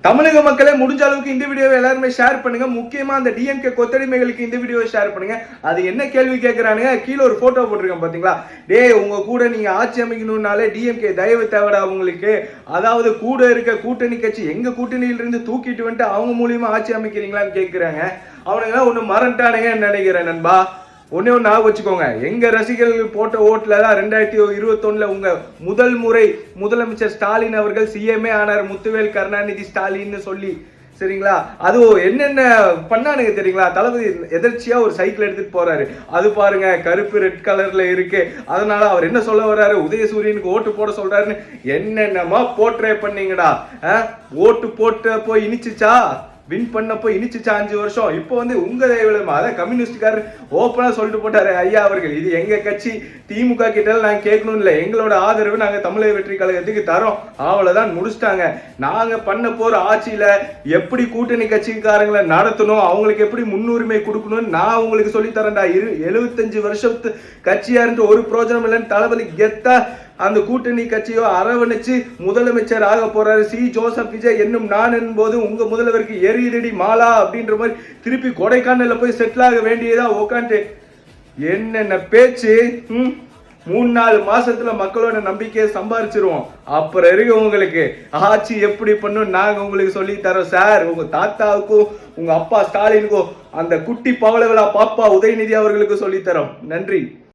தமிழக மக்களே முடிஞ்ச அளவுக்கு இந்த வீடியோவை எல்லாருமே ஷேர் பண்ணுங்க. முக்கியமா அந்த டிஎம்கே கொத்தடிமைகளுக்கு இந்த வீடியோவை ஷேர் பண்ணுங்க. அது என்ன கேள்வி கேட்கறானுங்க, கீழே ஒரு போட்டோ போட்டிருக்கேன் பாத்தீங்களா? டேய், உங்க கூட நீங்க ஆட்சி அமைக்கணும்னாலே டிஎம்கே தயவு தேவைடா உங்களுக்கு. அதாவது கூட இருக்க கூட்டணி கட்சி எங்க கூட்டணியில இருந்து தூக்கிட்டு வந்துட்டு அவங்க மூலியமா ஆட்சி அமைக்கிறீங்களான்னு கேட்கிறாங்க. அவனுங்க ஒண்ணு மறந்துட்டானுங்கன்னு நினைக்கிறேன் நண்பா. ஒன்னே ஒன்று ஆக வச்சுக்கோங்க, எங்க ரசிகர்கள் போட்ட ஓட்டுல தான் 2021 உங்க முதல் முறை முதலமைச்சர் ஸ்டாலின் அவர்கள் சிஎம்ஏ ஆனார், முத்துவேல் கருணாநிதி ஸ்டாலின்னு சொல்லி. சரிங்களா? அது என்னென்ன பண்ணானுங்க தெரியுங்களா? தளபதி எதிர்ச்சியா ஒரு சைக்கிள் எடுத்துட்டு போறாரு, அது பாருங்க கருப்பு ரெட் கலர்ல இருக்கு, அதனால அவர் என்ன சொல்ல வர்றாரு, உதயசூரியனுக்கு ஓட்டு போட சொல்றாருன்னு என்னென்னமா போர்ட்ரே பண்ணீங்கடா. ஓட்டு போட்ட போய் இனிச்சுச்சா, வின் பண்ணப்போ இனிச்சுச்சா 5 வருஷம். இப்போ உங்க தயவுலமா அதான் கம்யூனிஸ்ட்காரர் ஓப்பனா சொல்லிட்டு போட்டாரு ஐயா அவர்கள், இது எங்க கட்சி, திமுக கிட்ட நாங்க கேட்கணும் இல்ல, எங்களோட ஆதரவு நாங்க தமிழக வெற்றி கழகத்துக்கு தரோம், அவ்வளவுதான் முடிச்சிட்டாங்க. நாங்க பண்ண போற ஆட்சியில எப்படி கூட்டணி கட்சிக்காரங்களை நடத்தணும், அவங்களுக்கு எப்படி முன்னுரிமை கொடுக்கணும்னு நான் உங்களுக்கு சொல்லி தரேன்டா. 75 வருஷத்து கட்சியா இருந்து ஒரு பிரோஜனம் இல்லைன்னு தளபதி கெத்தா அந்த கூட்டணி கட்சியோ அரவணைச்சு முதலமைச்சர் ஆக போறாரு. சி ஜோசப் விஜய் என்னும் நான் என்போது உங்க முதல்வருக்கு எரியுதடி மாலா அப்படின்ற மாதிரி திருப்பி கொடைக்கானல்ல போய் செட்டில் ஆக வேண்டியதா உட்காந்து என்னென்ன பேச்சு. 3-4 மாசத்துல மக்களோட நம்பிக்கையை சம்பாரிச்சிருவோம். அப்புறம் இருக்கு உங்களுக்கு ஆட்சி எப்படி பண்ணும் நாங்க உங்களுக்கு சொல்லி தரோம் சார். உங்க தாத்தாவுக்கும் உங்க அப்பா ஸ்டாலினுக்கும் அந்த குட்டி பவள விழா பாப்பா உதயநிதி அவர்களுக்கு சொல்லி தரோம். நன்றி.